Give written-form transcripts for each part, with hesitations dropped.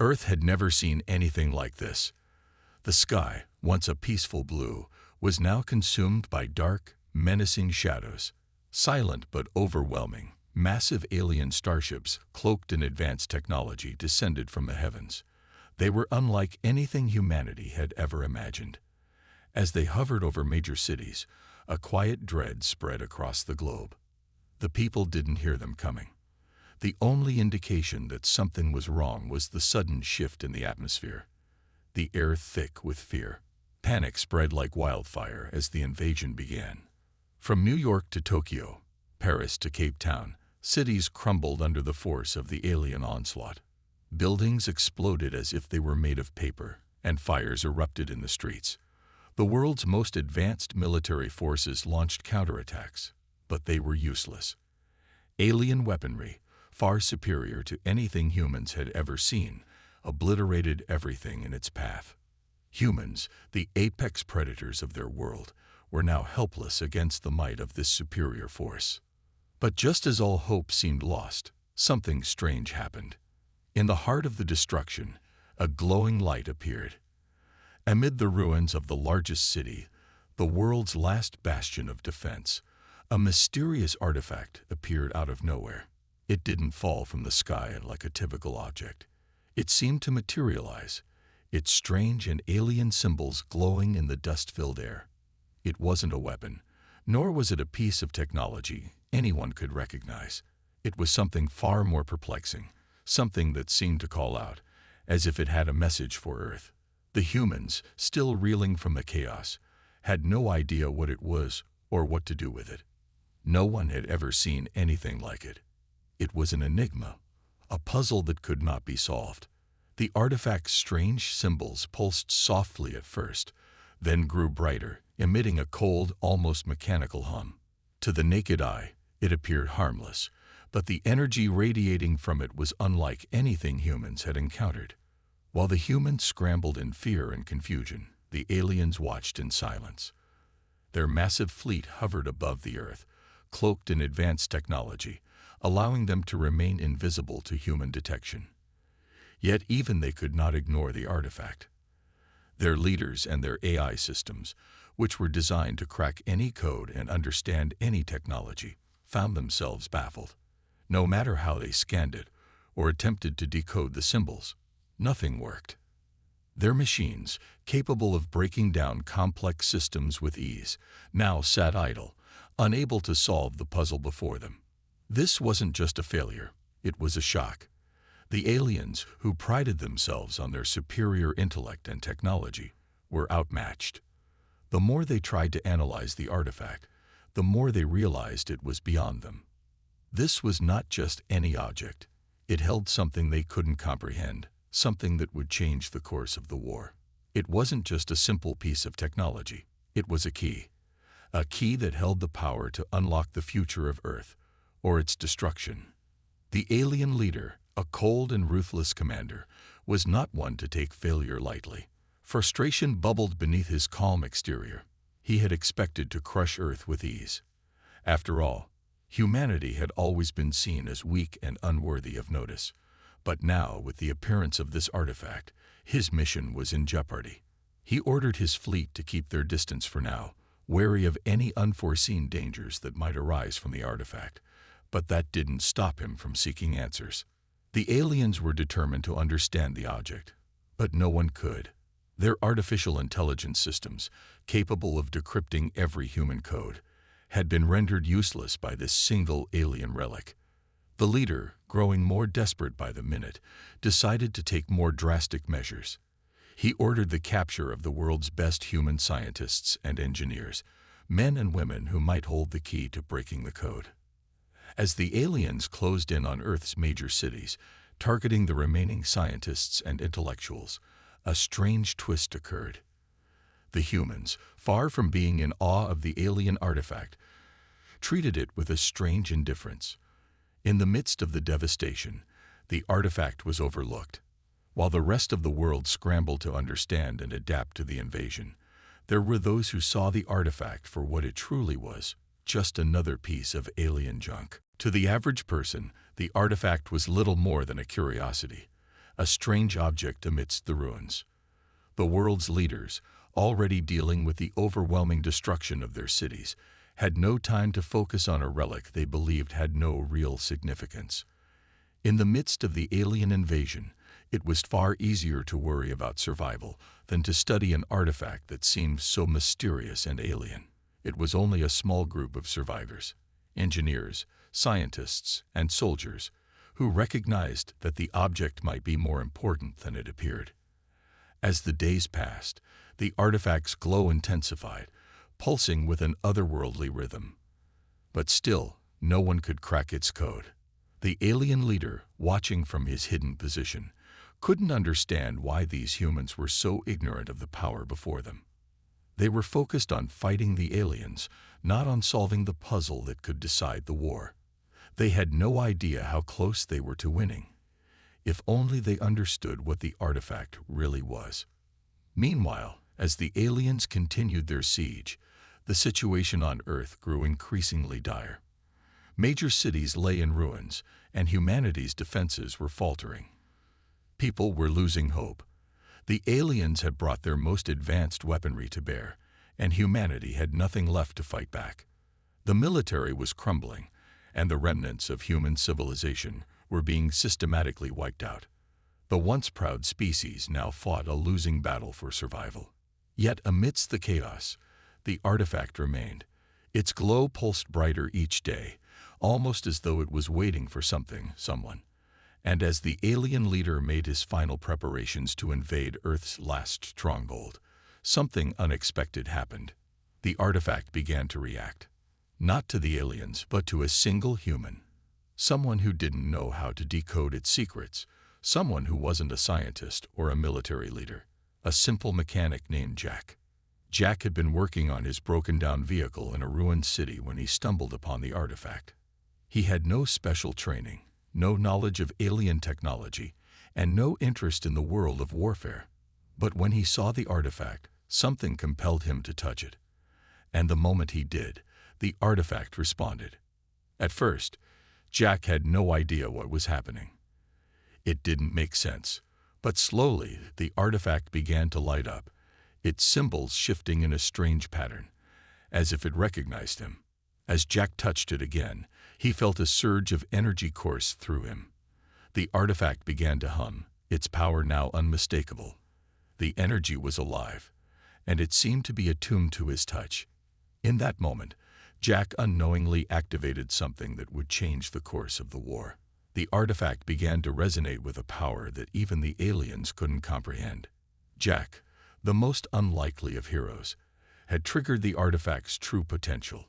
Earth had never seen anything like this. The sky, once a peaceful blue, was now consumed by dark, menacing shadows. Silent but overwhelming, massive alien starships, cloaked in advanced technology, descended from the heavens. They were unlike anything humanity had ever imagined. As they hovered over major cities, a quiet dread spread across the globe. The people didn't hear them coming. The only indication that something was wrong was the sudden shift in the atmosphere. The air thick with fear. Panic spread like wildfire as the invasion began. From New York to Tokyo, Paris to Cape Town, cities crumbled under the force of the alien onslaught. Buildings exploded as if they were made of paper, and fires erupted in the streets. The world's most advanced military forces launched counterattacks, but they were useless. Alien weaponry, far superior to anything humans had ever seen, obliterated everything in its path. Humans, the apex predators of their world, were now helpless against the might of this superior force. But just as all hope seemed lost, something strange happened. In the heart of the destruction, a glowing light appeared. Amid the ruins of the largest city, the world's last bastion of defense, a mysterious artifact appeared out of nowhere. It didn't fall from the sky like a typical object. It seemed to materialize, its strange and alien symbols glowing in the dust-filled air. It wasn't a weapon, nor was it a piece of technology anyone could recognize. It was something far more perplexing, something that seemed to call out, as if it had a message for Earth. The humans, still reeling from the chaos, had no idea what it was or what to do with it. No one had ever seen anything like it. It was an enigma, a puzzle that could not be solved. The artifact's strange symbols pulsed softly at first, then grew brighter, emitting a cold, almost mechanical hum. To the naked eye, it appeared harmless, but the energy radiating from it was unlike anything humans had encountered. While the humans scrambled in fear and confusion, the aliens watched in silence. Their massive fleet hovered above the Earth, cloaked in advanced technology, allowing them to remain invisible to human detection. Yet even they could not ignore the artifact. Their leaders and their AI systems, which were designed to crack any code and understand any technology, found themselves baffled. No matter how they scanned it or attempted to decode the symbols, nothing worked. Their machines, capable of breaking down complex systems with ease, now sat idle, unable to solve the puzzle before them. This wasn't just a failure, it was a shock. The aliens, who prided themselves on their superior intellect and technology, were outmatched. The more they tried to analyze the artifact, the more they realized it was beyond them. This was not just any object. It held something they couldn't comprehend, something that would change the course of the war. It wasn't just a simple piece of technology. It was a key that held the power to unlock the future of Earth, or its destruction. The alien leader, a cold and ruthless commander, was not one to take failure lightly. Frustration bubbled beneath his calm exterior. He had expected to crush Earth with ease. After all, humanity had always been seen as weak and unworthy of notice. But now, with the appearance of this artifact, his mission was in jeopardy. He ordered his fleet to keep their distance for now, wary of any unforeseen dangers that might arise from the artifact. But that didn't stop him from seeking answers. The aliens were determined to understand the object, but no one could. Their artificial intelligence systems, capable of decrypting every human code, had been rendered useless by this single alien relic. The leader, growing more desperate by the minute, decided to take more drastic measures. He ordered the capture of the world's best human scientists and engineers, men and women who might hold the key to breaking the code. As the aliens closed in on Earth's major cities, targeting the remaining scientists and intellectuals, a strange twist occurred. The humans, far from being in awe of the alien artifact, treated it with a strange indifference. In the midst of the devastation, the artifact was overlooked. While the rest of the world scrambled to understand and adapt to the invasion, there were those who saw the artifact for what it truly was, just another piece of alien junk. To the average person, the artifact was little more than a curiosity, a strange object amidst the ruins. The world's leaders, already dealing with the overwhelming destruction of their cities, had no time to focus on a relic they believed had no real significance. In the midst of the alien invasion, it was far easier to worry about survival than to study an artifact that seemed so mysterious and alien. It was only a small group of survivors, engineers, scientists, and soldiers, who recognized that the object might be more important than it appeared. As the days passed, the artifact's glow intensified, pulsing with an otherworldly rhythm. But still, no one could crack its code. The alien leader, watching from his hidden position, couldn't understand why these humans were so ignorant of the power before them. They were focused on fighting the aliens, not on solving the puzzle that could decide the war. They had no idea how close they were to winning. If only they understood what the artifact really was. Meanwhile, as the aliens continued their siege, the situation on Earth grew increasingly dire. Major cities lay in ruins, and humanity's defenses were faltering. People were losing hope. The aliens had brought their most advanced weaponry to bear, and humanity had nothing left to fight back. The military was crumbling, and the remnants of human civilization were being systematically wiped out. The once proud species now fought a losing battle for survival. Yet amidst the chaos, the artifact remained. Its glow pulsed brighter each day, almost as though it was waiting for something, someone. And as the alien leader made his final preparations to invade Earth's last stronghold, something unexpected happened. The artifact began to react. Not to the aliens, but to a single human. Someone who didn't know how to decode its secrets. Someone who wasn't a scientist or a military leader. A simple mechanic named Jack. Jack had been working on his broken-down vehicle in a ruined city when he stumbled upon the artifact. He had no special training, no knowledge of alien technology, and no interest in the world of warfare. But when he saw the artifact, something compelled him to touch it. And the moment he did, the artifact responded. At first, Jack had no idea what was happening. It didn't make sense, but slowly the artifact began to light up, its symbols shifting in a strange pattern, as if it recognized him. As Jack touched it again, he felt a surge of energy course through him. The artifact began to hum, its power now unmistakable. The energy was alive, and it seemed to be attuned to his touch. In that moment, Jack unknowingly activated something that would change the course of the war. The artifact began to resonate with a power that even the aliens couldn't comprehend. Jack, the most unlikely of heroes, had triggered the artifact's true potential.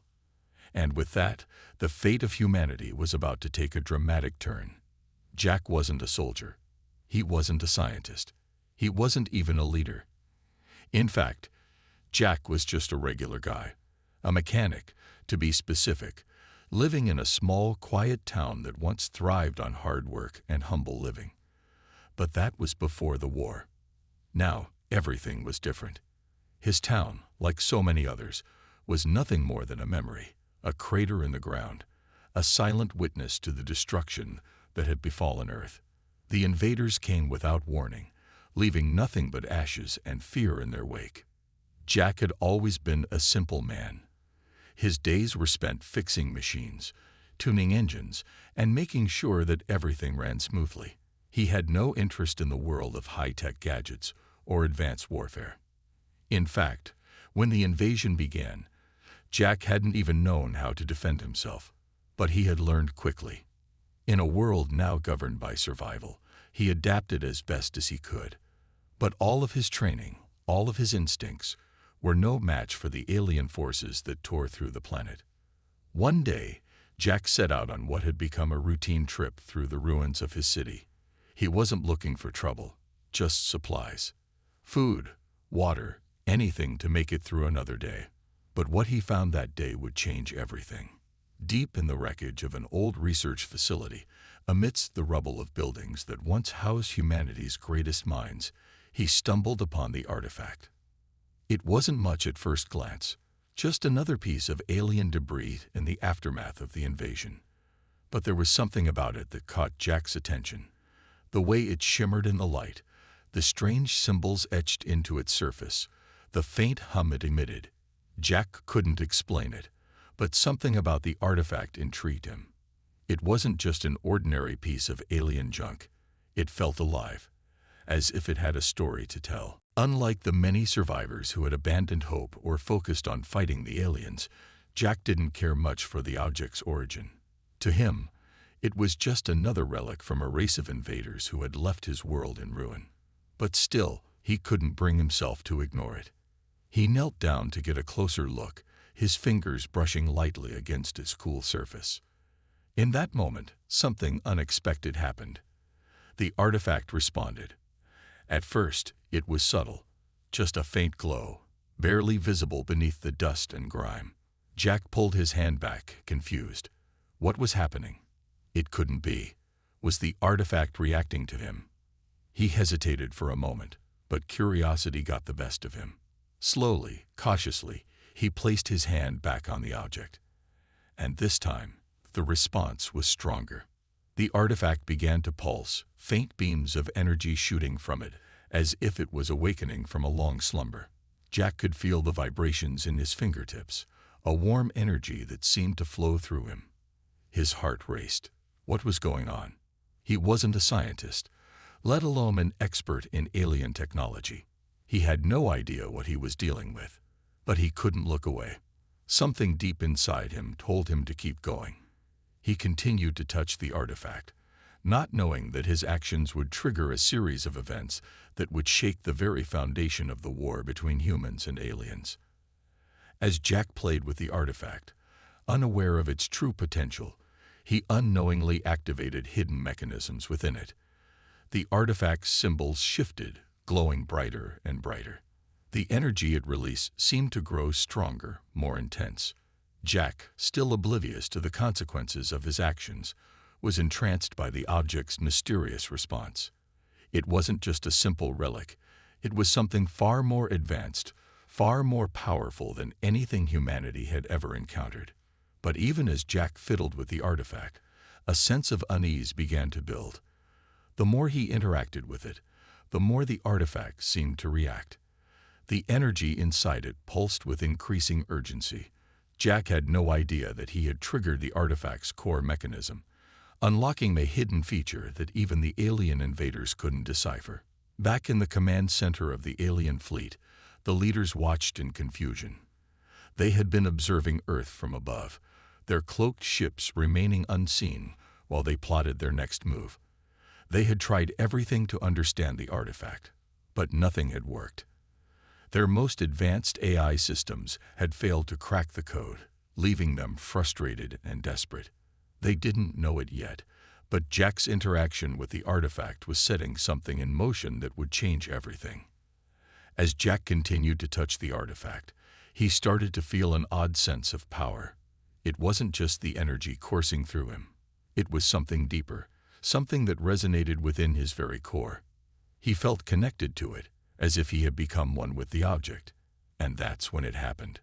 And with that, the fate of humanity was about to take a dramatic turn. Jack wasn't a soldier. He wasn't a scientist. He wasn't even a leader. In fact, Jack was just a regular guy, a mechanic, to be specific, living in a small, quiet town that once thrived on hard work and humble living. But that was before the war. Now, everything was different. His town, like so many others, was nothing more than a memory, a crater in the ground, a silent witness to the destruction that had befallen Earth. The invaders came without warning, leaving nothing but ashes and fear in their wake. Jack had always been a simple man. His days were spent fixing machines, tuning engines, and making sure that everything ran smoothly. He had no interest in the world of high-tech gadgets or advanced warfare. In fact, when the invasion began, Jack hadn't even known how to defend himself, but he had learned quickly. In a world now governed by survival, he adapted as best as he could. But all of his training, all of his instincts, were no match for the alien forces that tore through the planet. One day, Jack set out on what had become a routine trip through the ruins of his city. He wasn't looking for trouble, just supplies. Food, water, anything to make it through another day. But what he found that day would change everything. Deep in the wreckage of an old research facility, amidst the rubble of buildings that once housed humanity's greatest minds, he stumbled upon the artifact. It wasn't much at first glance, just another piece of alien debris in the aftermath of the invasion. But there was something about it that caught Jack's attention. The way it shimmered in the light, the strange symbols etched into its surface, the faint hum it emitted. Jack couldn't explain it, but something about the artifact intrigued him. It wasn't just an ordinary piece of alien junk. It felt alive, as if it had a story to tell. Unlike the many survivors who had abandoned hope or focused on fighting the aliens, Jack didn't care much for the object's origin. To him, it was just another relic from a race of invaders who had left his world in ruin. But still, he couldn't bring himself to ignore it. He knelt down to get a closer look, his fingers brushing lightly against its cool surface. In that moment, something unexpected happened. The artifact responded. At first, it was subtle, just a faint glow, barely visible beneath the dust and grime. Jack pulled his hand back, confused. What was happening? It couldn't be. Was the artifact reacting to him? He hesitated for a moment, but curiosity got the best of him. Slowly, cautiously, he placed his hand back on the object. And this time, the response was stronger. The artifact began to pulse, faint beams of energy shooting from it, as if it was awakening from a long slumber. Jack could feel the vibrations in his fingertips, a warm energy that seemed to flow through him. His heart raced. What was going on? He wasn't a scientist, let alone an expert in alien technology. He had no idea what he was dealing with, but he couldn't look away. Something deep inside him told him to keep going. He continued to touch the artifact, not knowing that his actions would trigger a series of events that would shake the very foundation of the war between humans and aliens. As Jack played with the artifact, unaware of its true potential, he unknowingly activated hidden mechanisms within it. The artifact's symbols shifted, glowing brighter and brighter. The energy it released seemed to grow stronger, more intense. Jack, still oblivious to the consequences of his actions, was entranced by the object's mysterious response. It wasn't just a simple relic. It was something far more advanced, far more powerful than anything humanity had ever encountered. But even as Jack fiddled with the artifact, a sense of unease began to build. The more he interacted with it, the more the artifact seemed to react. The energy inside it pulsed with increasing urgency. Jack had no idea that he had triggered the artifact's core mechanism, unlocking a hidden feature that even the alien invaders couldn't decipher. Back in the command center of the alien fleet, the leaders watched in confusion. They had been observing Earth from above, their cloaked ships remaining unseen while they plotted their next move. They had tried everything to understand the artifact, but nothing had worked. Their most advanced AI systems had failed to crack the code, leaving them frustrated and desperate. They didn't know it yet, but Jack's interaction with the artifact was setting something in motion that would change everything. As Jack continued to touch the artifact, he started to feel an odd sense of power. It wasn't just the energy coursing through him. It was something deeper, something that resonated within his very core. He felt connected to it, as if he had become one with the object. And that's when it happened.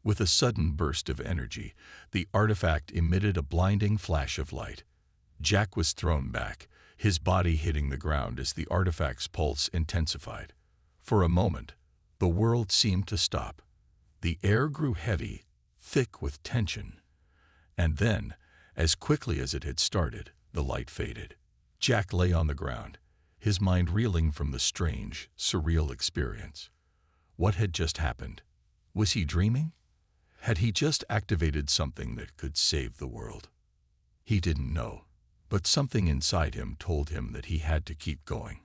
With a sudden burst of energy, the artifact emitted a blinding flash of light. Jack was thrown back, his body hitting the ground as the artifact's pulse intensified. For a moment, the world seemed to stop. The air grew heavy, thick with tension. And then, as quickly as it had started, the light faded. Jack lay on the ground, his mind reeling from the strange, surreal experience. What had just happened? Was he dreaming? Had he just activated something that could save the world? He didn't know, but something inside him told him that he had to keep going.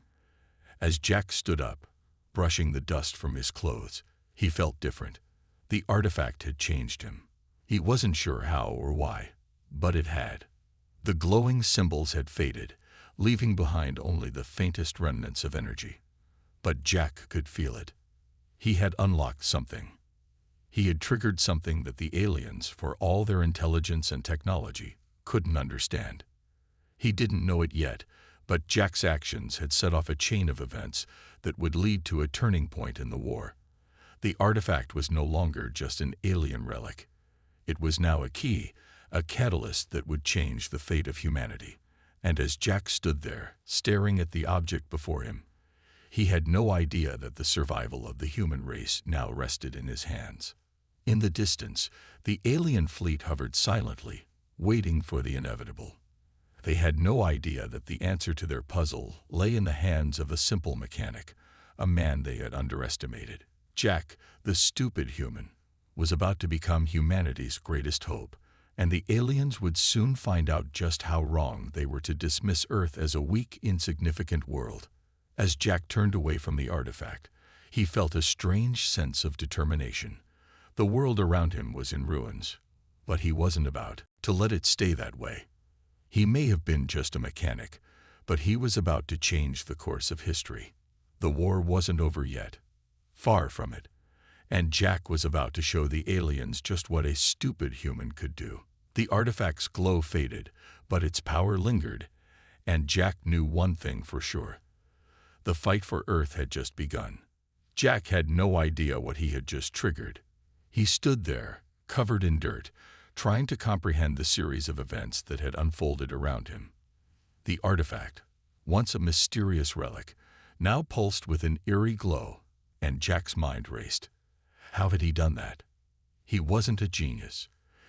As Jack stood up, brushing the dust from his clothes, he felt different. The artifact had changed him. He wasn't sure how or why, but it had. The glowing symbols had faded, leaving behind only the faintest remnants of energy. But Jack could feel it. He had unlocked something. He had triggered something that the aliens, for all their intelligence and technology, couldn't understand. He didn't know it yet, but Jack's actions had set off a chain of events that would lead to a turning point in the war. The artifact was no longer just an alien relic. It was now a key, a catalyst that would change the fate of humanity. And as Jack stood there, staring at the object before him, he had no idea that the survival of the human race now rested in his hands. In the distance, the alien fleet hovered silently, waiting for the inevitable. They had no idea that the answer to their puzzle lay in the hands of a simple mechanic, a man they had underestimated. Jack, the stupid human, was about to become humanity's greatest hope, and the aliens would soon find out just how wrong they were to dismiss Earth as a weak, insignificant world. As Jack turned away from the artifact, he felt a strange sense of determination. The world around him was in ruins, but he wasn't about to let it stay that way. He may have been just a mechanic, but he was about to change the course of history. The war wasn't over yet. Far from it. And Jack was about to show the aliens just what a stupid human could do. The artifact's glow faded, but its power lingered, and Jack knew one thing for sure. The fight for Earth had just begun. Jack had no idea what he had just triggered. He stood there, covered in dirt, trying to comprehend the series of events that had unfolded around him. The artifact, once a mysterious relic, now pulsed with an eerie glow, and Jack's mind raced. How had he done that? He wasn't a genius.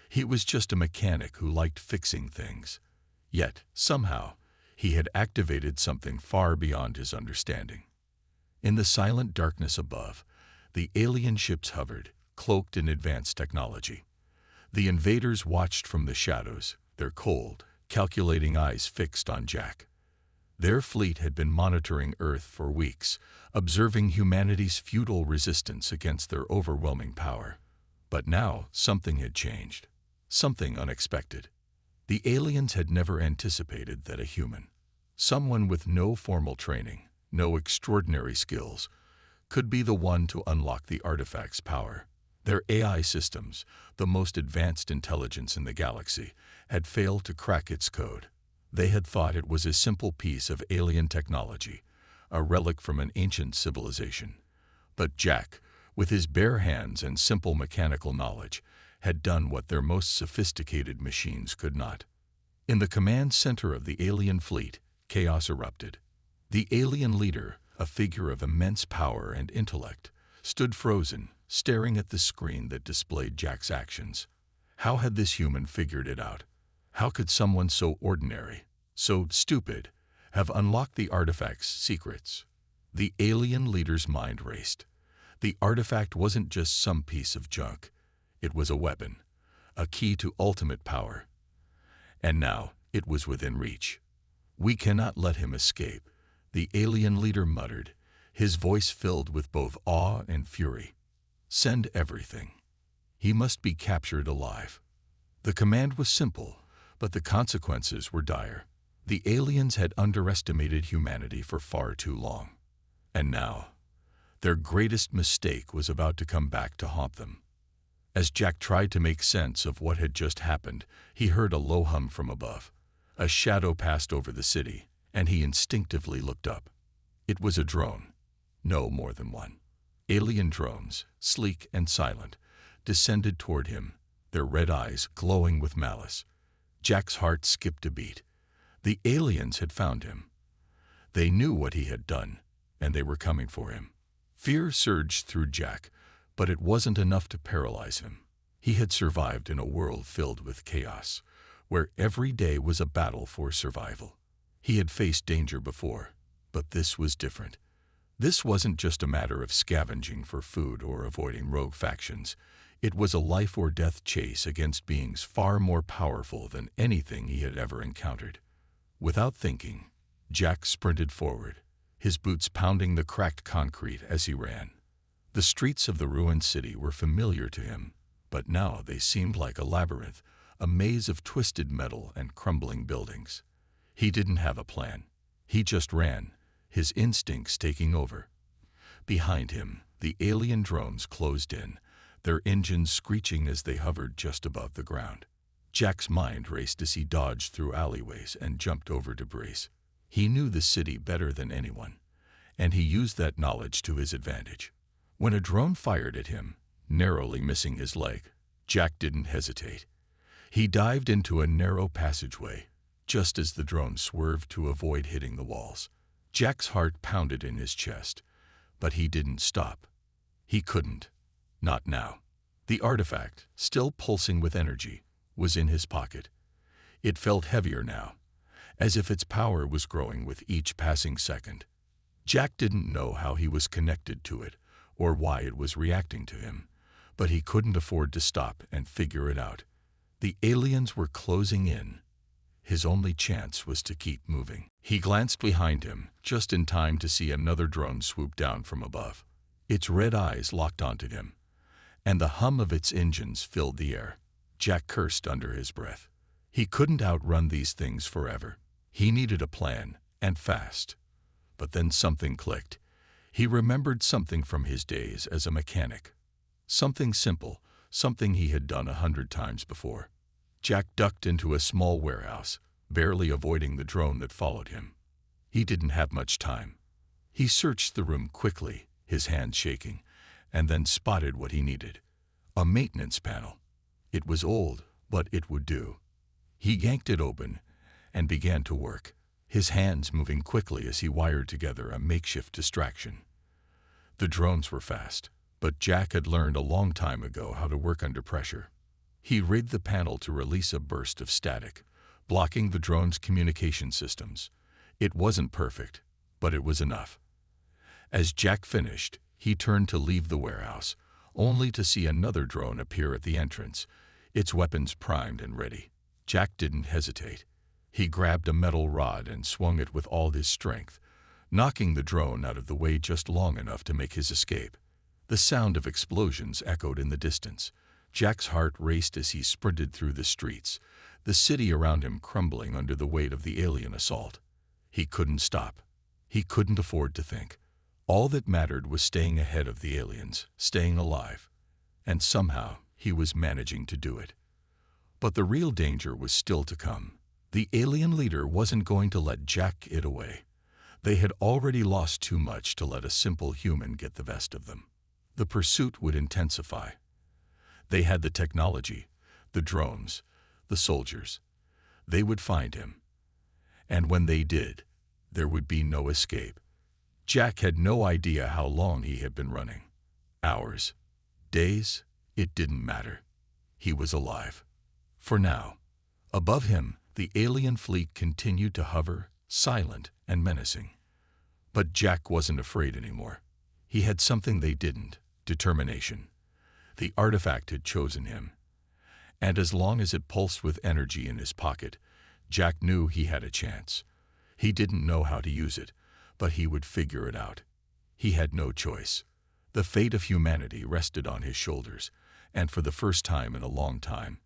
He was just a mechanic who liked fixing things. Yet, somehow, he had activated something far beyond his understanding. In the silent darkness above, the alien ships hovered, cloaked in advanced technology. The invaders watched from the shadows, their cold, calculating eyes fixed on Jack. Their fleet had been monitoring Earth for weeks, observing humanity's futile resistance against their overwhelming power. But now something had changed. Something unexpected. The aliens had never anticipated that a human, someone with no formal training, no extraordinary skills, could be the one to unlock the artifact's power. Their AI systems, the most advanced intelligence in the galaxy, had failed to crack its code. They had thought it was a simple piece of alien technology, a relic from an ancient civilization. But Jack, with his bare hands and simple mechanical knowledge, had done what their most sophisticated machines could not. In the command center of the alien fleet, chaos erupted. The alien leader, a figure of immense power and intellect, stood frozen, staring at the screen that displayed Jack's actions. How had this human figured it out? How could someone so ordinary, so stupid, have unlocked the artifact's secrets? The alien leader's mind raced. The artifact wasn't just some piece of junk. It was a weapon, a key to ultimate power. And now it was within reach. "We cannot let him escape," the alien leader muttered, his voice filled with both awe and fury. "Send everything. He must be captured alive." The command was simple, but the consequences were dire. The aliens had underestimated humanity for far too long. And now, their greatest mistake was about to come back to haunt them. As Jack tried to make sense of what had just happened, he heard a low hum from above. A shadow passed over the city, and he instinctively looked up. It was a drone. No more than one. Alien drones, sleek and silent, descended toward him, their red eyes glowing with malice. Jack's heart skipped a beat. The aliens had found him. They knew what he had done, and they were coming for him. Fear surged through Jack, but it wasn't enough to paralyze him. He had survived in a world filled with chaos, where every day was a battle for survival. He had faced danger before, but this was different. This wasn't just a matter of scavenging for food or avoiding rogue factions. It was a life-or-death chase against beings far more powerful than anything he had ever encountered. Without thinking, Jack sprinted forward, his boots pounding the cracked concrete as he ran. The streets of the ruined city were familiar to him, but now they seemed like a labyrinth, a maze of twisted metal and crumbling buildings. He didn't have a plan. He just ran, his instincts taking over. Behind him, the alien drones closed in, their engines screeching as they hovered just above the ground. Jack's mind raced as he dodged through alleyways and jumped over debris. He knew the city better than anyone, and he used that knowledge to his advantage. When a drone fired at him, narrowly missing his leg, Jack didn't hesitate. He dived into a narrow passageway, just as the drone swerved to avoid hitting the walls. Jack's heart pounded in his chest, but he didn't stop. He couldn't. Not now. The artifact, still pulsing with energy, was in his pocket. It felt heavier now, as if its power was growing with each passing second. Jack didn't know how he was connected to it or why it was reacting to him, but he couldn't afford to stop and figure it out. The aliens were closing in. His only chance was to keep moving. He glanced behind him, just in time to see another drone swoop down from above. Its red eyes locked onto him, and the hum of its engines filled the air. Jack cursed under his breath. He couldn't outrun these things forever. He needed a plan, and fast. But then something clicked. He remembered something from his days as a mechanic. Something simple, something he had done 100 times before. Jack ducked into a small warehouse, barely avoiding the drone that followed him. He didn't have much time. He searched the room quickly, his hands shaking, and then spotted what he needed. A maintenance panel. It was old, but it would do. He yanked it open and began to work, his hands moving quickly as he wired together a makeshift distraction. The drones were fast, but Jack had learned a long time ago how to work under pressure. He rigged the panel to release a burst of static, blocking the drone's communication systems. It wasn't perfect, but it was enough. As Jack finished, he turned to leave the warehouse, only to see another drone appear at the entrance, its weapons primed and ready. Jack didn't hesitate. He grabbed a metal rod and swung it with all his strength, knocking the drone out of the way just long enough to make his escape. The sound of explosions echoed in the distance. Jack's heart raced as he sprinted through the streets, the city around him crumbling under the weight of the alien assault. He couldn't stop. He couldn't afford to think. All that mattered was staying ahead of the aliens, staying alive. And somehow, he was managing to do it. But the real danger was still to come. The alien leader wasn't going to let Jack get away. They had already lost too much to let a simple human get the best of them. The pursuit would intensify. They had the technology, the drones, the soldiers. They would find him. And when they did, there would be no escape. Jack had no idea how long he had been running. Hours, days, it didn't matter. He was alive. For now. Above him, the alien fleet continued to hover, silent and menacing. But Jack wasn't afraid anymore. He had something they didn't: determination. The artifact had chosen him. And as long as it pulsed with energy in his pocket, Jack knew he had a chance. He didn't know how to use it, but he would figure it out. He had no choice. The fate of humanity rested on his shoulders, and for the first time in a long time,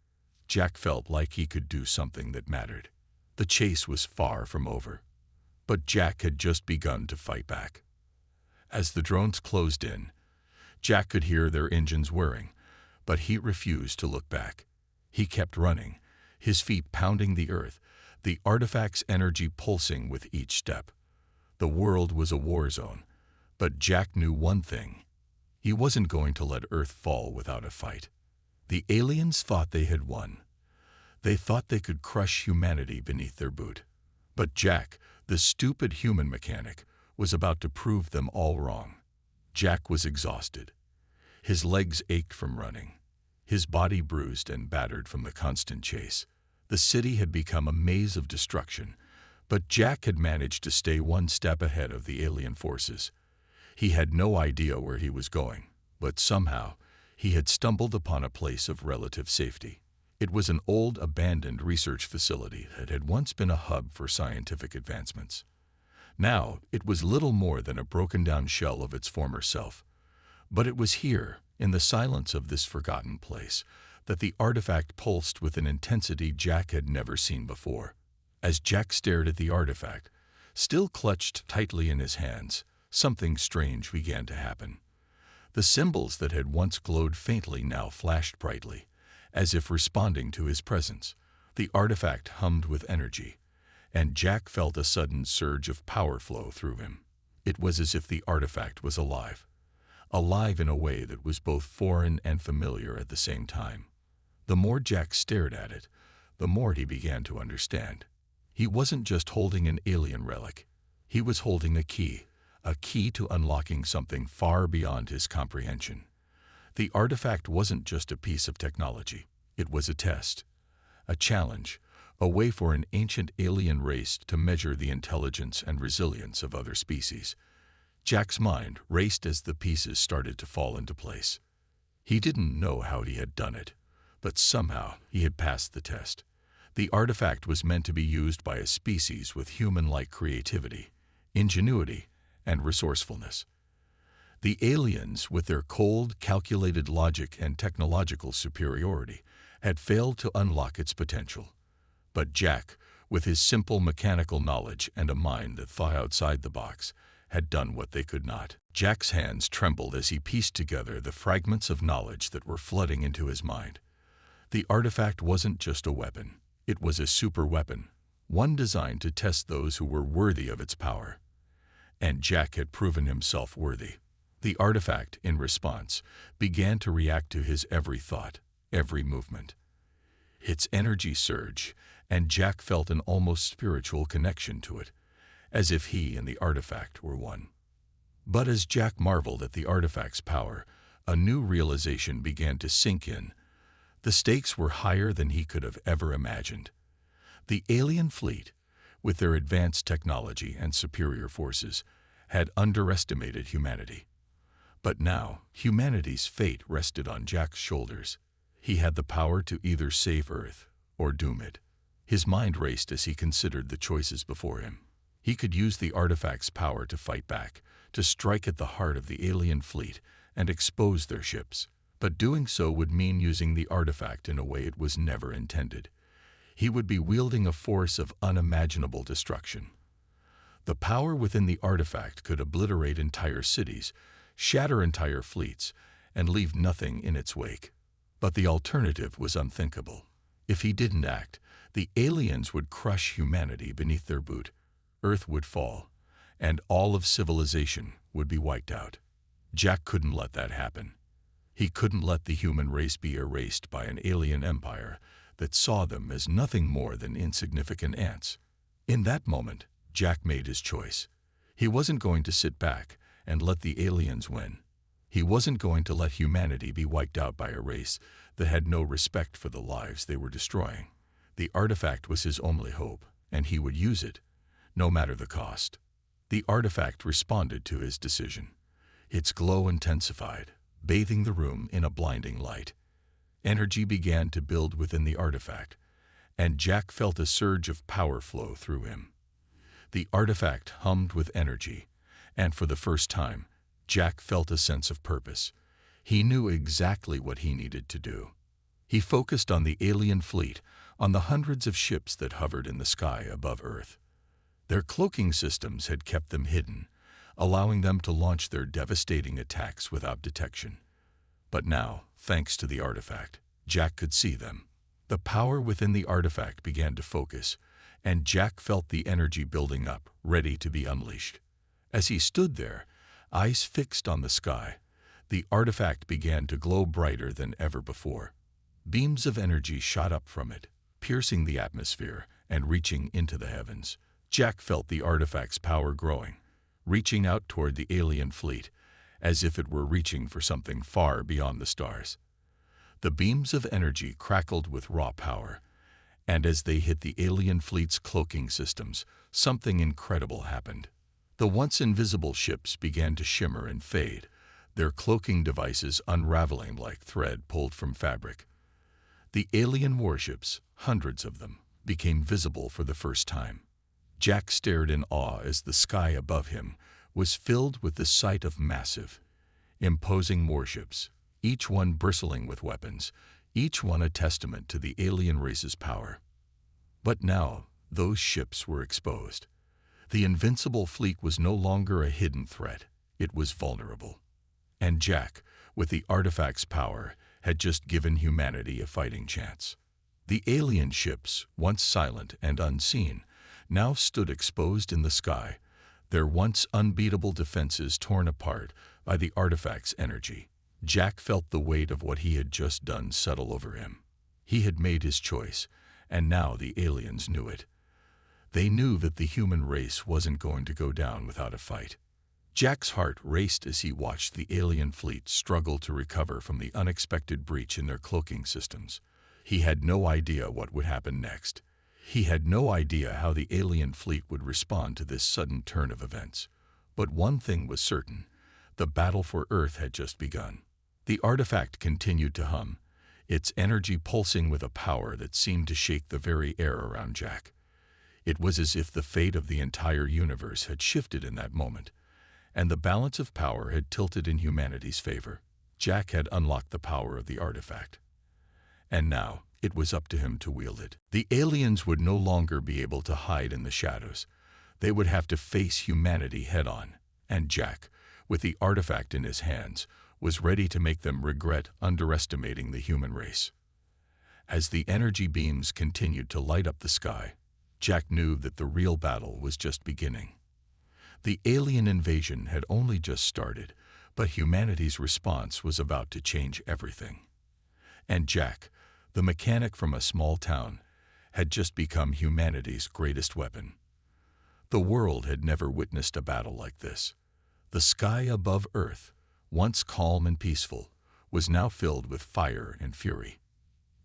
Jack felt like he could do something that mattered. The chase was far from over, but Jack had just begun to fight back. As the drones closed in, Jack could hear their engines whirring, but he refused to look back. He kept running, his feet pounding the earth, the artifact's energy pulsing with each step. The world was a war zone, but Jack knew one thing. He wasn't going to let Earth fall without a fight. The aliens thought they had won. They thought they could crush humanity beneath their boot. But Jack, the stupid human mechanic, was about to prove them all wrong. Jack was exhausted. His legs ached from running, his body bruised and battered from the constant chase. The city had become a maze of destruction, but Jack had managed to stay one step ahead of the alien forces. He had no idea where he was going, but somehow he had stumbled upon a place of relative safety. It was an old, abandoned research facility that had once been a hub for scientific advancements. Now, it was little more than a broken-down shell of its former self. But it was here, in the silence of this forgotten place, that the artifact pulsed with an intensity Jack had never seen before. As Jack stared at the artifact, still clutched tightly in his hands, something strange began to happen. The symbols that had once glowed faintly now flashed brightly, as if responding to his presence. The artifact hummed with energy, and Jack felt a sudden surge of power flow through him. It was as if the artifact was alive. Alive in a way that was both foreign and familiar at the same time. The more Jack stared at it, the more he began to understand. He wasn't just holding an alien relic. He was holding a key to unlocking something far beyond his comprehension. The artifact wasn't just a piece of technology. It was a test, a challenge, a way for an ancient alien race to measure the intelligence and resilience of other species. Jack's mind raced as the pieces started to fall into place. He didn't know how he had done it, but somehow he had passed the test. The artifact was meant to be used by a species with human-like creativity, ingenuity, and resourcefulness. The aliens, with their cold, calculated logic and technological superiority, had failed to unlock its potential. But Jack, with his simple mechanical knowledge and a mind that thought outside the box, had done what they could not. Jack's hands trembled as he pieced together the fragments of knowledge that were flooding into his mind. The artifact wasn't just a weapon. It was a super weapon, one designed to test those who were worthy of its power. And Jack had proven himself worthy. The artifact, in response, began to react to his every thought, every movement. Its energy surged, and Jack felt an almost spiritual connection to it, as if he and the artifact were one. But as Jack marveled at the artifact's power, a new realization began to sink in. The stakes were higher than he could have ever imagined. The alien fleet, with their advanced technology and superior forces, had underestimated humanity. But now, humanity's fate rested on Jack's shoulders. He had the power to either save Earth or doom it. His mind raced as he considered the choices before him. He could use the artifact's power to fight back, to strike at the heart of the alien fleet and expose their ships. But doing so would mean using the artifact in a way it was never intended. He would be wielding a force of unimaginable destruction. The power within the artifact could obliterate entire cities, shatter entire fleets, and leave nothing in its wake. But the alternative was unthinkable. If he didn't act, the aliens would crush humanity beneath their boot. Earth would fall, and all of civilization would be wiped out. Jack couldn't let that happen. He couldn't let the human race be erased by an alien empire that saw them as nothing more than insignificant ants. In that moment, Jack made his choice. He wasn't going to sit back and let the aliens win. He wasn't going to let humanity be wiped out by a race that had no respect for the lives they were destroying. The artifact was his only hope, and he would use it, no matter the cost. The artifact responded to his decision. Its glow intensified, bathing the room in a blinding light. Energy began to build within the artifact, and Jack felt a surge of power flow through him. The artifact hummed with energy, and for the first time, Jack felt a sense of purpose. He knew exactly what he needed to do. He focused on the alien fleet, on the hundreds of ships that hovered in the sky above Earth. Their cloaking systems had kept them hidden, allowing them to launch their devastating attacks without detection. But now, thanks to the artifact, Jack could see them. The power within the artifact began to focus, and Jack felt the energy building up, ready to be unleashed. As he stood there, eyes fixed on the sky, the artifact began to glow brighter than ever before. Beams of energy shot up from it, piercing the atmosphere and reaching into the heavens. Jack felt the artifact's power growing, reaching out toward the alien fleet, as if it were reaching for something far beyond the stars. The beams of energy crackled with raw power, and as they hit the alien fleet's cloaking systems, something incredible happened. The once invisible ships began to shimmer and fade, their cloaking devices unraveling like thread pulled from fabric. The alien warships, hundreds of them, became visible for the first time. Jack stared in awe as the sky above him was filled with the sight of massive, imposing warships, each one bristling with weapons, each one a testament to the alien race's power. But now, those ships were exposed. The invincible fleet was no longer a hidden threat, it was vulnerable. And Jack, with the artifact's power, had just given humanity a fighting chance. The alien ships, once silent and unseen, now stood exposed in the sky, their once unbeatable defenses torn apart by the artifact's energy. Jack felt the weight of what he had just done settle over him. He had made his choice, and now the aliens knew it. They knew that the human race wasn't going to go down without a fight. Jack's heart raced as he watched the alien fleet struggle to recover from the unexpected breach in their cloaking systems. He had no idea what would happen next. He had no idea how the alien fleet would respond to this sudden turn of events. But one thing was certain: the battle for Earth had just begun. The artifact continued to hum, its energy pulsing with a power that seemed to shake the very air around Jack. It was as if the fate of the entire universe had shifted in that moment, and the balance of power had tilted in humanity's favor. Jack had unlocked the power of the artifact, and now it was up to him to wield it. The aliens would no longer be able to hide in the shadows. They would have to face humanity head-on, and Jack, with the artifact in his hands, was ready to make them regret underestimating the human race. As the energy beams continued to light up the sky, Jack knew that the real battle was just beginning. The alien invasion had only just started, but humanity's response was about to change everything. And Jack, the mechanic from a small town, had just become humanity's greatest weapon. The world had never witnessed a battle like this. The sky above Earth, once calm and peaceful, was now filled with fire and fury.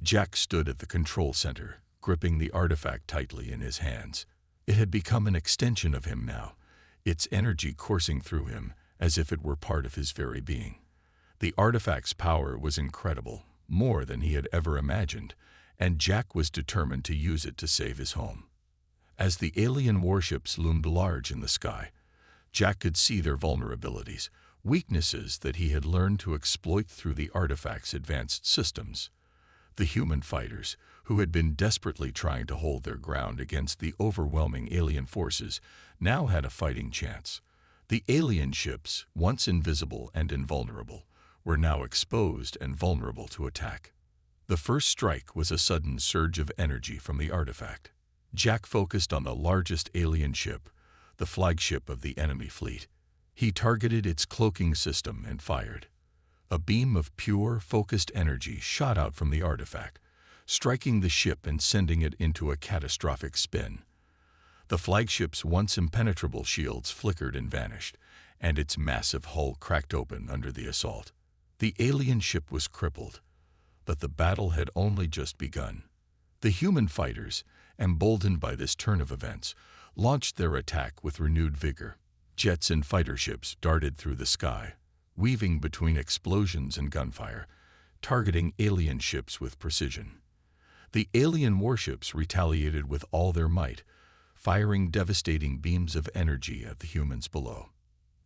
Jack stood at the control center, gripping the artifact tightly in his hands. It had become an extension of him now, its energy coursing through him as if it were part of his very being. The artifact's power was incredible, more than he had ever imagined, and Jack was determined to use it to save his home. As the alien warships loomed large in the sky, Jack could see their vulnerabilities, weaknesses that he had learned to exploit through the artifact's advanced systems. The human fighters, who had been desperately trying to hold their ground against the overwhelming alien forces, now had a fighting chance. The alien ships, once invisible and invulnerable, were now exposed and vulnerable to attack. The first strike was a sudden surge of energy from the artifact. Jack focused on the largest alien ship, the flagship of the enemy fleet. He targeted its cloaking system and fired. A beam of pure, focused energy shot out from the artifact, striking the ship and sending it into a catastrophic spin. The flagship's once impenetrable shields flickered and vanished, and its massive hull cracked open under the assault. The alien ship was crippled, but the battle had only just begun. The human fighters, emboldened by this turn of events, launched their attack with renewed vigor. Jets and fighter ships darted through the sky, weaving between explosions and gunfire, targeting alien ships with precision. The alien warships retaliated with all their might, firing devastating beams of energy at the humans below.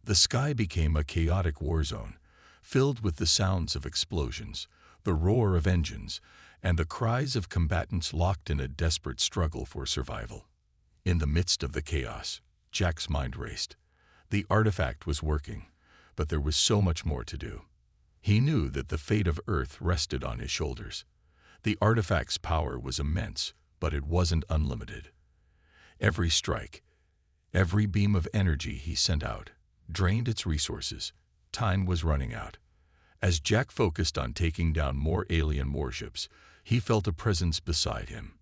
The sky became a chaotic war zone, filled with the sounds of explosions, the roar of engines, and the cries of combatants locked in a desperate struggle for survival. In the midst of the chaos, Jack's mind raced. The artifact was working, but there was so much more to do. He knew that the fate of Earth rested on his shoulders. The artifact's power was immense, but it wasn't unlimited. Every strike, every beam of energy he sent out, drained its resources. Time was running out. As Jack focused on taking down more alien warships, he felt a presence beside him.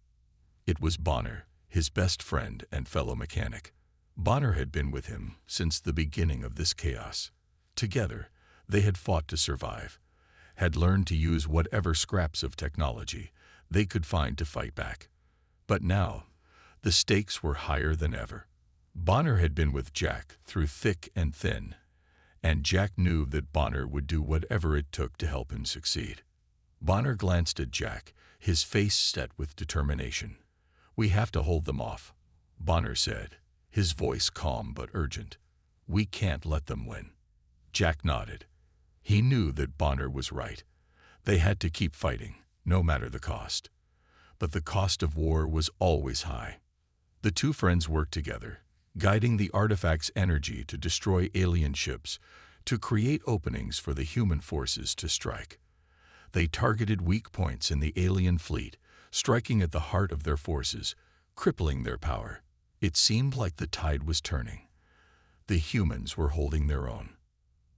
It was Bonner, his best friend and fellow mechanic. Bonner had been with him since the beginning of this chaos. Together, they had fought to survive, had learned to use whatever scraps of technology they could find to fight back. But now, the stakes were higher than ever. Bonner had been with Jack through thick and thin, and Jack knew that Bonner would do whatever it took to help him succeed. Bonner glanced at Jack, his face set with determination. "We have to hold them off," Bonner said, his voice calm but urgent. "We can't let them win." Jack nodded. He knew that Bonner was right. They had to keep fighting, no matter the cost. But the cost of war was always high. The two friends worked together, guiding the artifact's energy to destroy alien ships, to create openings for the human forces to strike. They targeted weak points in the alien fleet, striking at the heart of their forces, crippling their power. It seemed like the tide was turning. The humans were holding their own.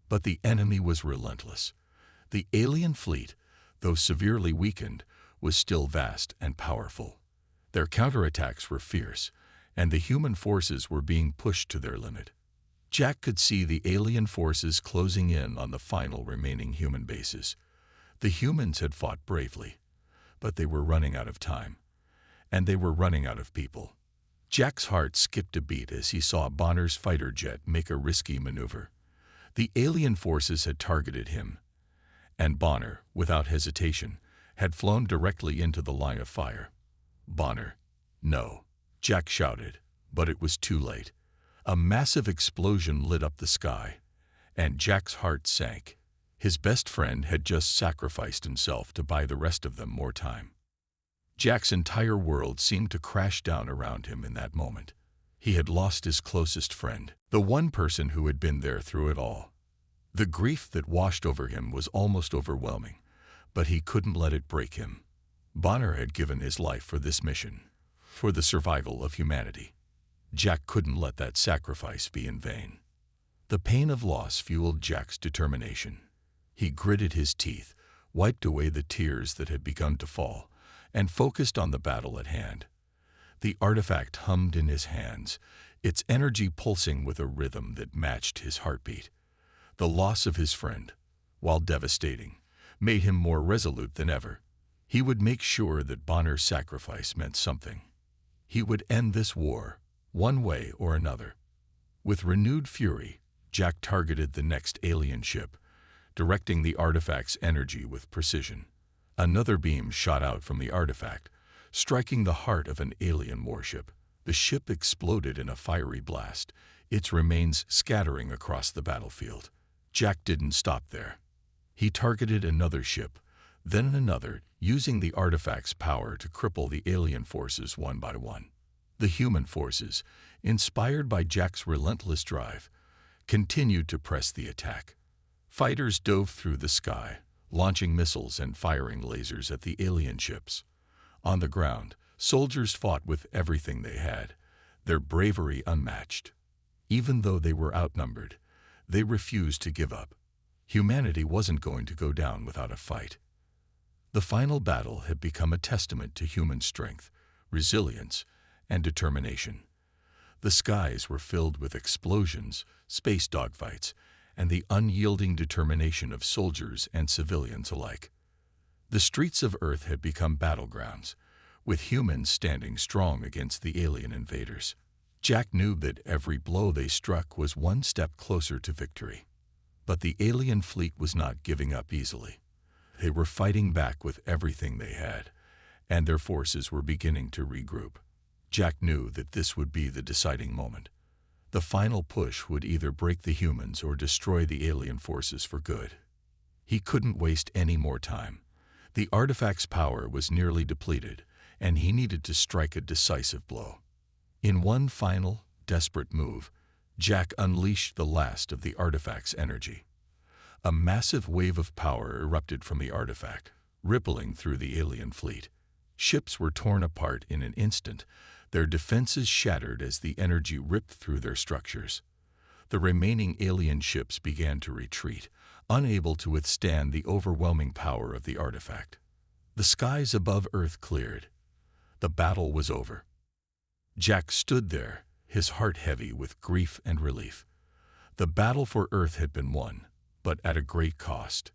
But the enemy was relentless. The alien fleet, though severely weakened, was still vast and powerful. Their counterattacks were fierce, and the human forces were being pushed to their limit. Jack could see the alien forces closing in on the final remaining human bases. The humans had fought bravely, but they were running out of time, and they were running out of people. Jack's heart skipped a beat as he saw Bonner's fighter jet make a risky maneuver. The alien forces had targeted him, and Bonner, without hesitation, had flown directly into the line of fire. "Bonner, no," Jack shouted, but it was too late. A massive explosion lit up the sky, and Jack's heart sank. His best friend had just sacrificed himself to buy the rest of them more time. Jack's entire world seemed to crash down around him in that moment. He had lost his closest friend, the one person who had been there through it all. The grief that washed over him was almost overwhelming, but he couldn't let it break him. Bonner had given his life for this mission, for the survival of humanity. Jack couldn't let that sacrifice be in vain. The pain of loss fueled Jack's determination. He gritted his teeth, wiped away the tears that had begun to fall, and focused on the battle at hand. The artifact hummed in his hands, its energy pulsing with a rhythm that matched his heartbeat. The loss of his friend, while devastating, made him more resolute than ever. He would make sure that Bonner's sacrifice meant something. He would end this war, one way or another. With renewed fury, Jack targeted the next alien ship, directing the artifact's energy with precision. Another beam shot out from the artifact, striking the heart of an alien warship. The ship exploded in a fiery blast, its remains scattering across the battlefield. Jack didn't stop there. He targeted another ship, then another, using the artifact's power to cripple the alien forces one by one. The human forces, inspired by Jack's relentless drive, continued to press the attack. Fighters dove through the sky, launching missiles and firing lasers at the alien ships. On the ground, soldiers fought with everything they had, their bravery unmatched. Even though they were outnumbered, they refused to give up. Humanity wasn't going to go down without a fight. The final battle had become a testament to human strength, resilience, and determination. The skies were filled with explosions, space dogfights, and the unyielding determination of soldiers and civilians alike. The streets of Earth had become battlegrounds, with humans standing strong against the alien invaders. Jack knew that every blow they struck was one step closer to victory. But the alien fleet was not giving up easily. They were fighting back with everything they had, and their forces were beginning to regroup. Jack knew that this would be the deciding moment. The final push would either break the humans or destroy the alien forces for good. He couldn't waste any more time. The artifact's power was nearly depleted, and he needed to strike a decisive blow. In one final, desperate move, Jack unleashed the last of the artifact's energy. A massive wave of power erupted from the artifact, rippling through the alien fleet. Ships were torn apart in an instant, their defenses shattered as the energy ripped through their structures. The remaining alien ships began to retreat, unable to withstand the overwhelming power of the artifact. The skies above Earth cleared. The battle was over. Jack stood there, his heart heavy with grief and relief. The battle for Earth had been won, but at a great cost.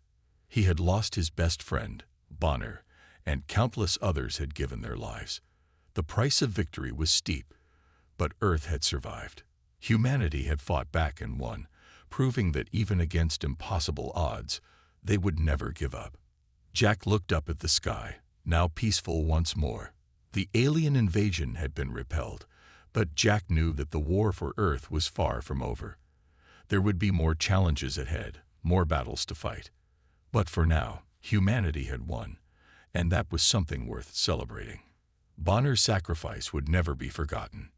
He had lost his best friend, Bonner, and countless others had given their lives. The price of victory was steep, but Earth had survived. Humanity had fought back and won, proving that even against impossible odds, they would never give up. Jack looked up at the sky, now peaceful once more. The alien invasion had been repelled, but Jack knew that the war for Earth was far from over. There would be more challenges ahead, more battles to fight. But for now, humanity had won, and that was something worth celebrating. Bonner's sacrifice would never be forgotten.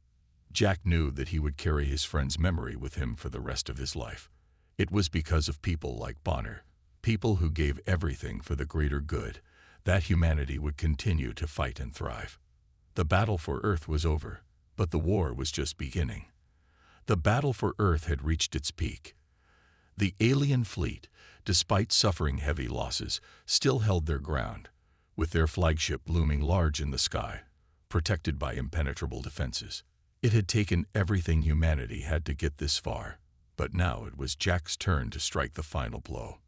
Jack knew that he would carry his friend's memory with him for the rest of his life. It was because of people like Bonner, people who gave everything for the greater good, that humanity would continue to fight and thrive. The battle for Earth was over, but the war was just beginning. The battle for Earth had reached its peak. The alien fleet, despite suffering heavy losses, still held their ground, with their flagship looming large in the sky, protected by impenetrable defenses. It had taken everything humanity had to get this far, but now it was Jack's turn to strike the final blow.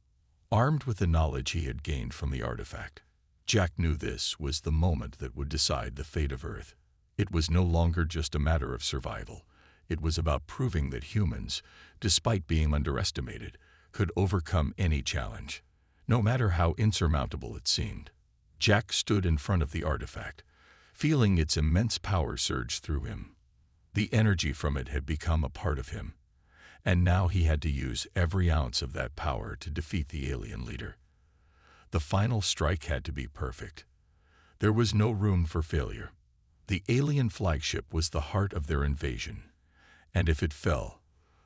Armed with the knowledge he had gained from the artifact, Jack knew this was the moment that would decide the fate of Earth. It was no longer just a matter of survival. It was about proving that humans, despite being underestimated, could overcome any challenge, no matter how insurmountable it seemed. Jack stood in front of the artifact, feeling its immense power surge through him. The energy from it had become a part of him, and now he had to use every ounce of that power to defeat the alien leader. The final strike had to be perfect. There was no room for failure. The alien flagship was the heart of their invasion, and if it fell,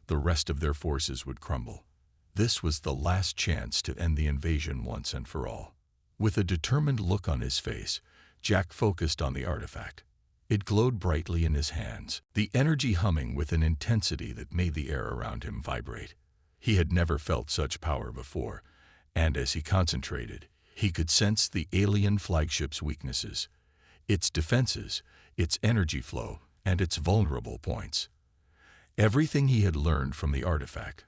the rest of their forces would crumble. This was the last chance to end the invasion once and for all. With a determined look on his face, Jack focused on the artifact. It glowed brightly in his hands, the energy humming with an intensity that made the air around him vibrate. He had never felt such power before, and as he concentrated, he could sense the alien flagship's weaknesses, its defenses, its energy flow, and its vulnerable points. Everything he had learned from the artifact,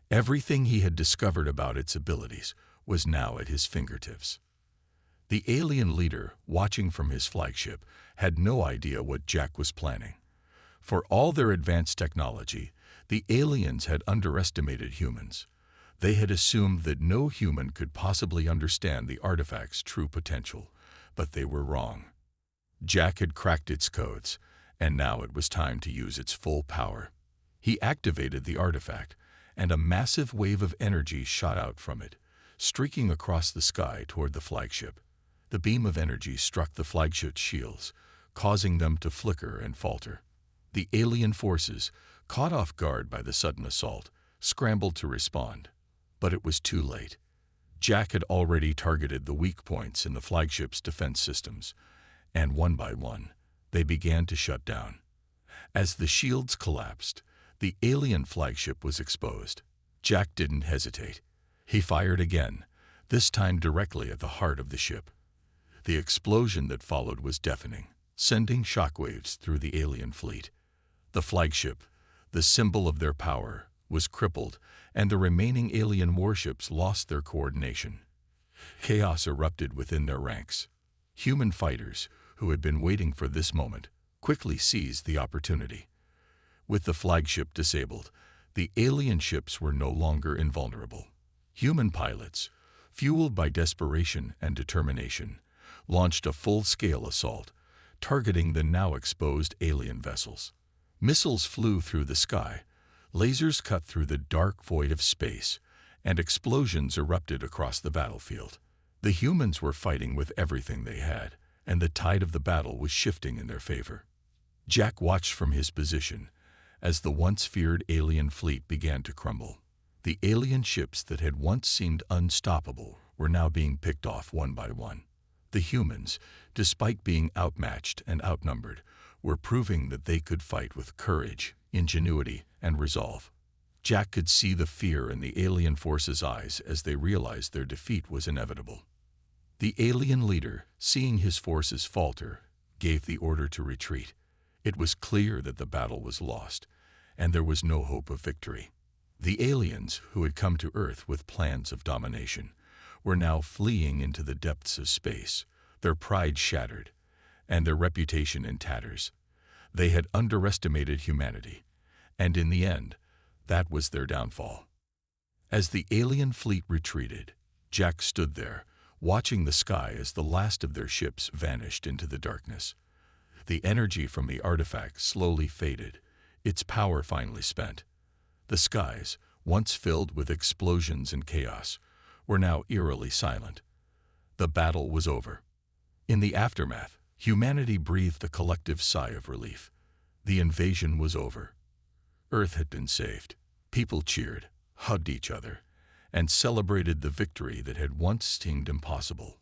everything he had discovered about its abilities, was now at his fingertips. The alien leader, watching from his flagship, had no idea what Jack was planning. For all their advanced technology, the aliens had underestimated humans. They had assumed that no human could possibly understand the artifact's true potential, but they were wrong. Jack had cracked its codes, and now it was time to use its full power. He activated the artifact, and a massive wave of energy shot out from it, streaking across the sky toward the flagship. The beam of energy struck the flagship's shields, causing them to flicker and falter. The alien forces, caught off guard by the sudden assault, scrambled to respond. But it was too late. Jack had already targeted the weak points in the flagship's defense systems, and one by one, they began to shut down. As the shields collapsed, the alien flagship was exposed. Jack didn't hesitate. He fired again, this time directly at the heart of the ship. The explosion that followed was deafening, sending shockwaves through the alien fleet. The flagship, the symbol of their power, was crippled, and the remaining alien warships lost their coordination. Chaos erupted within their ranks. Human fighters, who had been waiting for this moment, quickly seized the opportunity. With the flagship disabled, the alien ships were no longer invulnerable. Human pilots, fueled by desperation and determination, launched a full-scale assault, targeting the now exposed alien vessels. Missiles flew through the sky, lasers cut through the dark void of space, and explosions erupted across the battlefield. The humans were fighting with everything they had, and the tide of the battle was shifting in their favor. Jack watched from his position as the once feared alien fleet began to crumble. The alien ships that had once seemed unstoppable were now being picked off one by one. The humans, despite being outmatched and outnumbered, were proving that they could fight with courage, ingenuity, and resolve. Jack could see the fear in the alien forces' eyes as they realized their defeat was inevitable. The alien leader, seeing his forces falter, gave the order to retreat. It was clear that the battle was lost, and there was no hope of victory. The aliens, who had come to Earth with plans of domination, were now fleeing into the depths of space, their pride shattered, and their reputation in tatters. They had underestimated humanity, and in the end, that was their downfall. As the alien fleet retreated, Jack stood there, watching the sky as the last of their ships vanished into the darkness. The energy from the artifact slowly faded, its power finally spent. The skies, once filled with explosions and chaos, were now eerily silent. The battle was over. In the aftermath, humanity breathed a collective sigh of relief. The invasion was over. Earth had been saved. People cheered, hugged each other, and celebrated the victory that had once seemed impossible.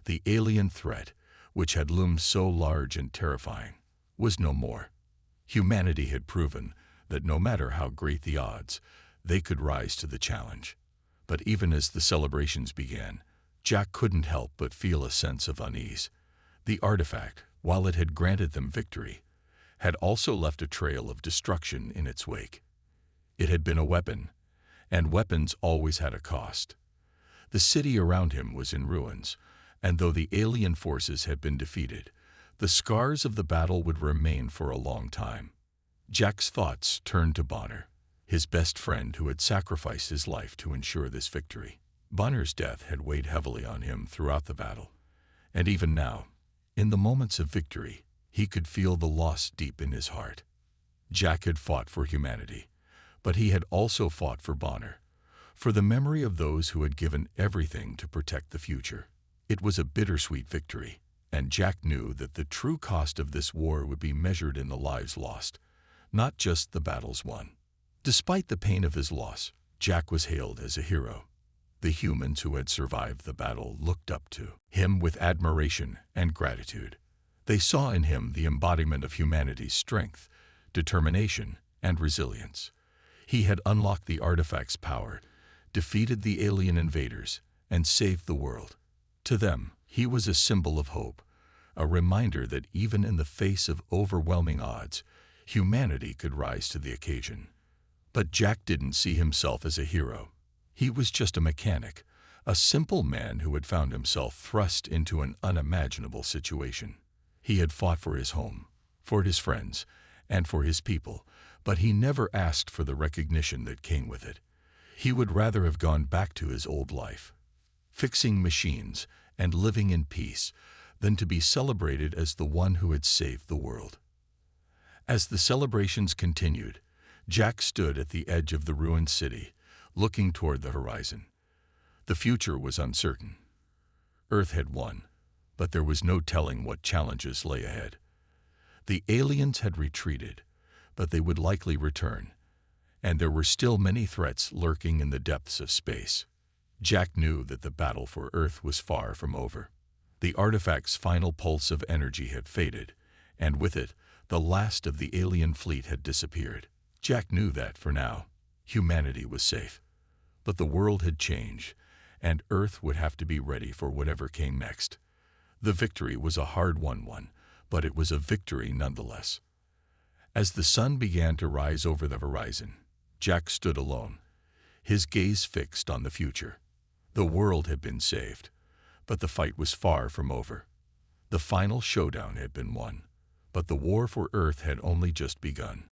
The alien threat, which had loomed so large and terrifying, was no more. Humanity had proven that no matter how great the odds, they could rise to the challenge. But even as the celebrations began, Jack couldn't help but feel a sense of unease. The artifact, while it had granted them victory, had also left a trail of destruction in its wake. It had been a weapon, and weapons always had a cost. The city around him was in ruins, and though the alien forces had been defeated, the scars of the battle would remain for a long time. Jack's thoughts turned to Bonner, his best friend who had sacrificed his life to ensure this victory. Bonner's death had weighed heavily on him throughout the battle, and even now, in the moments of victory, he could feel the loss deep in his heart. Jack had fought for humanity, but he had also fought for Bonner, for the memory of those who had given everything to protect the future. It was a bittersweet victory, and Jack knew that the true cost of this war would be measured in the lives lost, not just the battles won. Despite the pain of his loss, Jack was hailed as a hero. The humans who had survived the battle looked up to him with admiration and gratitude. They saw in him the embodiment of humanity's strength, determination, and resilience. He had unlocked the artifact's power, defeated the alien invaders, and saved the world. To them, he was a symbol of hope, a reminder that even in the face of overwhelming odds, humanity could rise to the occasion. But Jack didn't see himself as a hero. He was just a mechanic, a simple man who had found himself thrust into an unimaginable situation. He had fought for his home, for his friends, and for his people, but he never asked for the recognition that came with it. He would rather have gone back to his old life, fixing machines and living in peace, than to be celebrated as the one who had saved the world. As the celebrations continued, Jack stood at the edge of the ruined city, looking toward the horizon. The future was uncertain. Earth had won, but there was no telling what challenges lay ahead. The aliens had retreated, but they would likely return, and there were still many threats lurking in the depths of space. Jack knew that the battle for Earth was far from over. The artifact's final pulse of energy had faded, and with it, the last of the alien fleet had disappeared. Jack knew that, for now, humanity was safe. But the world had changed, and Earth would have to be ready for whatever came next. The victory was a hard-won one, but it was a victory nonetheless. As the sun began to rise over the horizon, Jack stood alone, his gaze fixed on the future. The world had been saved, but the fight was far from over. The final showdown had been won, but the war for Earth had only just begun.